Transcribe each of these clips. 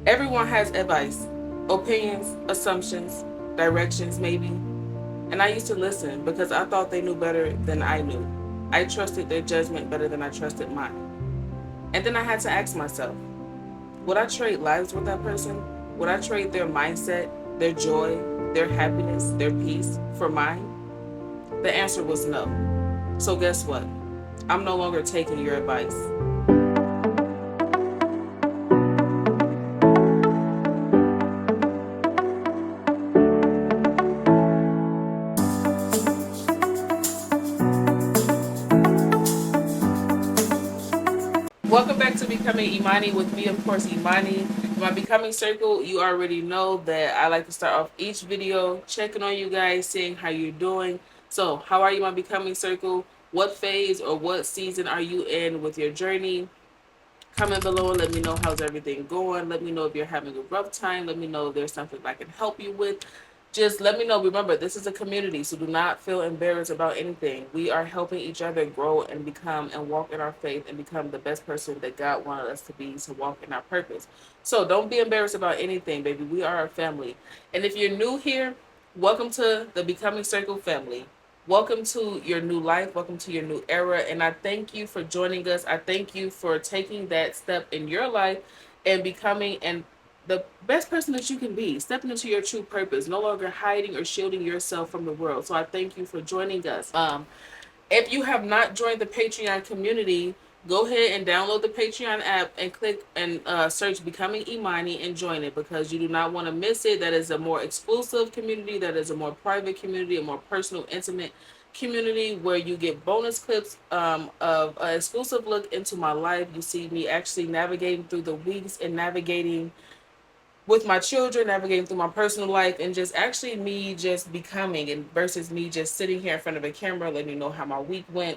Everyone has advice, opinions, assumptions, directions, maybe. And I used to listen because I thought they knew better than I knew. I trusted their judgment better than I trusted mine. And then I had to ask myself, would I trade lives with that person? Would I trade their mindset, their joy, their happiness, their peace for mine? The answer was no. So guess what? I'm no longer taking your advice. Welcome back to Becoming Imani with me, of course, Imani. In my Becoming Circle, you already know that I like to start off each video checking on you guys, seeing how you're doing. So, how are you, my Becoming Circle? What phase or what season are you in with your journey? Comment below and let me know how's everything going. Let me know if you're having a rough time. Let me know if there's something I can help you with. Just let me know. Remember, this is a community, so do not feel embarrassed about anything. We are helping each other grow and become and walk in our faith and become the best person that God wanted us to walk in our purpose. So don't be embarrassed about anything, baby. We are a family. And if you're new here, welcome to the Becoming Circle family. Welcome to your new life. Welcome to your new era. And I thank you for joining us. I thank you for taking that step in your life and becoming the best person that you can be, stepping into your true purpose, no longer hiding or shielding yourself from the world. So I thank you for joining us. If you have not joined the Patreon community, go ahead and download the Patreon app and click and search Becoming Imani and join it because you do not want to miss it. That is a more exclusive community. That is a more private community, a more personal, intimate community where you get bonus clips of an exclusive look into my life. You see me actually navigating through the weeks and navigating with my children, navigating through my personal life, and just actually me just becoming and versus me just sitting here in front of a camera letting you know how my week went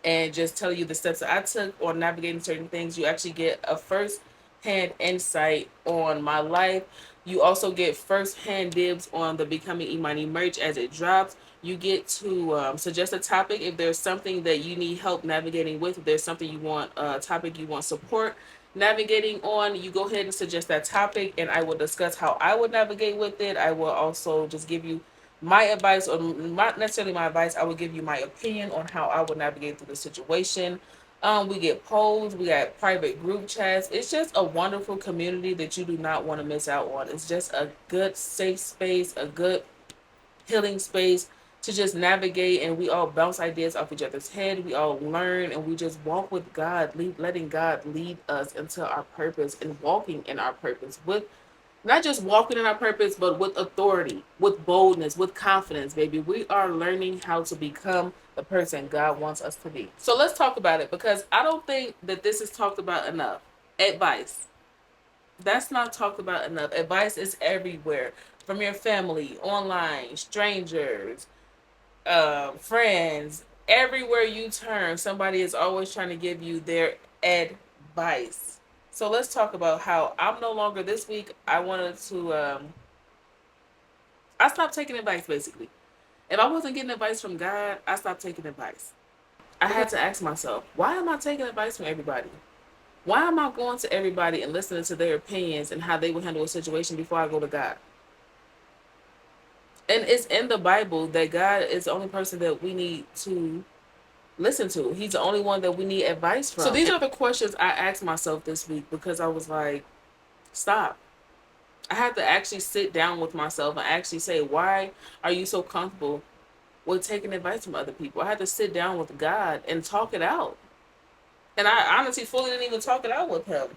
and just tell you the steps that I took on navigating certain things. You actually get a first hand insight on my life. You also get first hand dibs on the Becoming Imani merch as it drops. You get to suggest a topic if there's something that you need help navigating with. If there's something you want, a topic you want support navigating on, you go ahead and suggest that topic, and I will discuss how I would navigate with it. I will also just give you my advice, or not necessarily my advice, I will give you my opinion on how I would navigate through the situation. We get polls, we got private group chats. It's just a wonderful community that you do not want to miss out on. It's just a good, safe space, a good healing space to just navigate, and we all bounce ideas off each other's head. We all learn, and we just walk with God, letting God lead us into our purpose and walking in our purpose with not just walking in our purpose, but with authority, with boldness, with confidence, baby. We are learning how to become the person God wants us to be. So let's talk about it because I don't think that this is talked about enough. Advice. That's not talked about enough. Advice is everywhere from your family, online, strangers, friends. Everywhere you turn, somebody is always trying to give you their advice. So let's talk about how I'm no longer this week. I wanted to I stopped taking advice basically. If I wasn't getting advice from God, I stopped taking advice. I had to ask myself, why am I taking advice from everybody? Why am I going to everybody and listening to their opinions and how they would handle a situation before I go to God? And it's in the Bible that God is the only person that we need to listen to. He's the only one that we need advice from. So these are the questions I asked myself this week because I was like, stop. I had to actually sit down with myself and actually say, why are you so comfortable with taking advice from other people? I had to sit down with God and talk it out. And I honestly fully didn't even talk it out with him.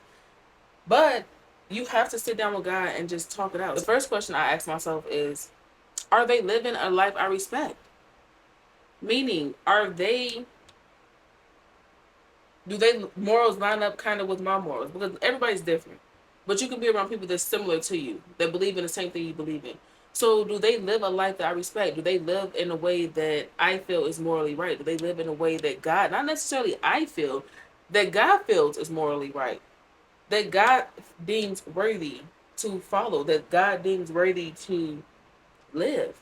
But you have to sit down with God and just talk it out. The first question I ask myself is, are they living a life I respect? Meaning, do they morals line up kind of with my morals? Because everybody's different. But you can be around people that's similar to you, that believe in the same thing you believe in. So do they live a life that I respect? Do they live in a way that I feel is morally right? Do they live in a way that God, not necessarily I feel, that God feels is morally right? That God deems worthy to follow, that God deems worthy to live.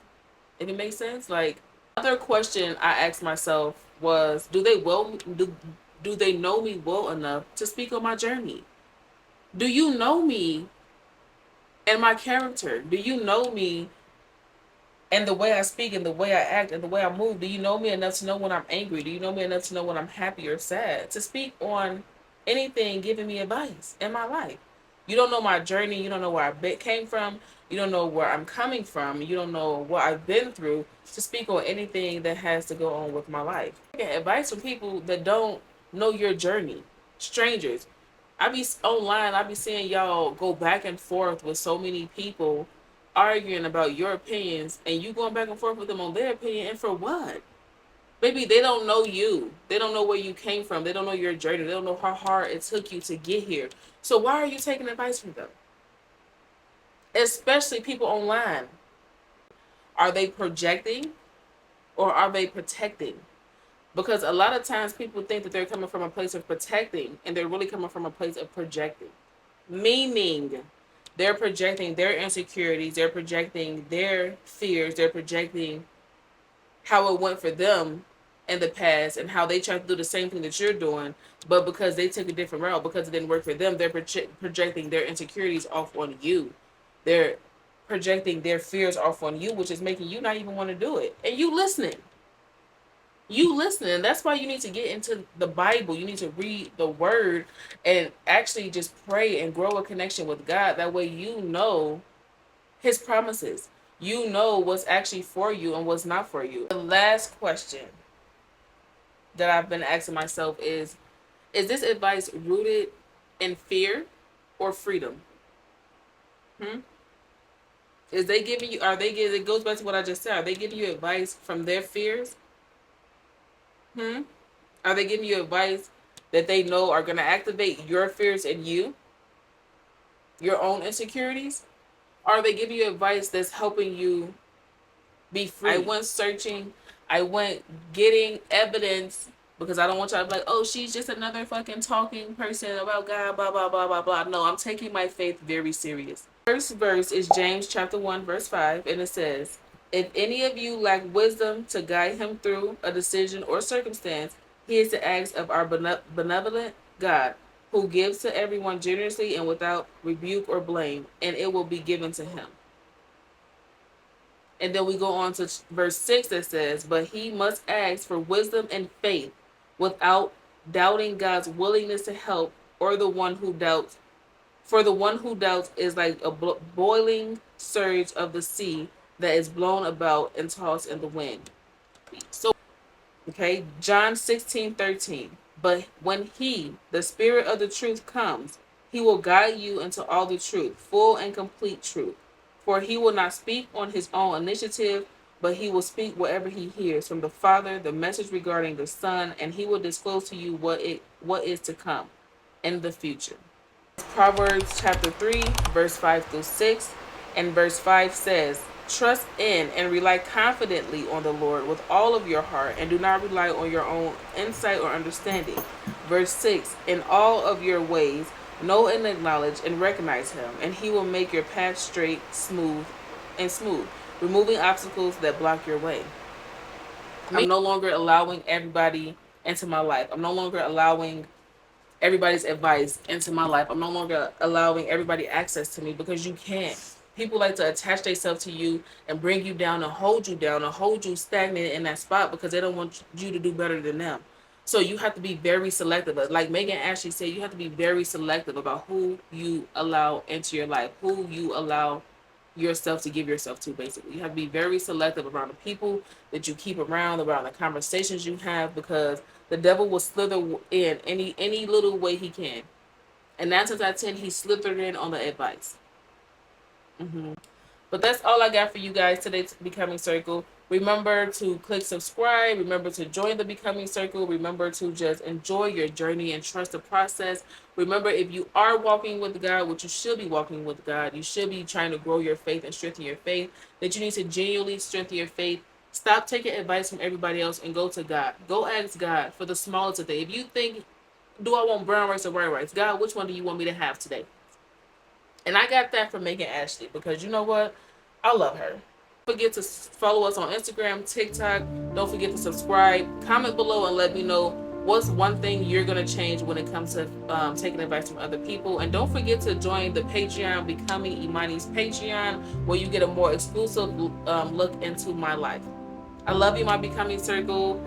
If it makes sense? Like, another question I asked myself was, do they know me well enough to speak on my journey? Do you know me and my character? Do you know me and the way I speak and the way I act and the way I move? Do you know me enough to know when I'm angry? Do you know me enough to know when I'm happy or sad? To speak on anything, giving me advice in my life. You don't know my journey. You don't know where I came from. You don't know where I'm coming from. You don't know what I've been through to speak on anything that has to go on with my life. Get advice from people that don't know your journey. Strangers. I be online, I be seeing y'all go back and forth with so many people arguing about your opinions and you going back and forth with them on their opinion, and for what? Maybe they don't know you. They don't know where you came from. They don't know your journey. They don't know how hard it took you to get here. So why are you taking advice from them? Especially people online. Are they projecting or are they protecting? Because a lot of times people think that they're coming from a place of protecting and they're really coming from a place of projecting. Meaning they're projecting their insecurities, they're projecting their fears, they're projecting how it went for them in the past and how they tried to do the same thing that you're doing, but because they took a different route, because it didn't work for them, they're projecting their insecurities off on you. They're projecting their fears off on you, which is making you not even want to do it. And you listening. You listening. That's why you need to get into the Bible. You need to read the word and actually just pray and grow a connection with God. That way you know his promises. You know what's actually for you and what's not for you. The last question that I've been asking myself is this advice rooted in fear or freedom? Hmm? Is they giving you, are they giving, it goes back to what I just said, are they giving you advice from their fears? Hmm? Are they giving you advice that they know are going to activate your fears in you, your own insecurities? Or are they giving you advice that's helping you be free? I went searching, I went getting evidence because I don't want y'all to be like, oh, she's just another fucking talking person about God, blah, blah, blah, blah, blah. No, I'm taking my faith very serious. First verse is James chapter 1, verse 5, and it says, if any of you lack wisdom to guide him through a decision or circumstance, he is to ask of our benevolent God, who gives to everyone generously and without rebuke or blame, and it will be given to him. And then we go on to verse 6 that says, but he must ask for wisdom and faith without doubting God's willingness to help, or the one who doubts. For the one who doubts is like a boiling surge of the sea that is blown about and tossed in the wind. So, okay, John 16:13. But when he, the Spirit of the truth, comes, he will guide you into all the truth, full and complete truth. For he will not speak on his own initiative, but he will speak whatever he hears from the Father, the message regarding the Son, and he will disclose to you what is to come in the future. Proverbs chapter 3, verse 5 through 6, and verse 5 says, trust in and rely confidently on the Lord with all of your heart, and do not rely on your own insight or understanding. Verse 6, in all of your ways, know and acknowledge and recognize him, and he will make your path straight, smooth, removing obstacles that block your way. I'm no longer allowing everybody into my life. I'm no longer allowing everybody's advice into my life. I'm no longer allowing everybody access to me, because you can't. People like to attach themselves to you and bring you down and hold you stagnant in that spot because they don't want you to do better than them. So you have to be very selective. Like Megan Ashley said, you have to be very selective about who you allow into your life, who you allow yourself to give yourself to. Basically, you have to be very selective around the people that you keep around the conversations you have, because the devil will slither in any little way he can, and 9 times out of 10 he slithered in on the advice. But that's all I got for you guys today to Becoming Circle. Remember to click subscribe. Remember to join the Becoming Circle. Remember to just enjoy your journey and trust the process. Remember, if you are walking with God, which you should be walking with God, you should be trying to grow your faith and strengthen your faith, that you need to genuinely strengthen your faith. Stop taking advice from everybody else and go to God. Go ask God for the smallest of things. If you think, do I want brown rice or white rice? God, which one do you want me to have today? And I got that from Megan Ashley, because you know what? I love her. Don't forget to follow us on Instagram, TikTok. Don't forget to subscribe. Comment below and let me know what's one thing you're going to change when it comes to taking advice from other people. And don't forget to join the Patreon, Becoming Imani's Patreon, where you get a more exclusive look into my life. I love you, my Becoming Circle.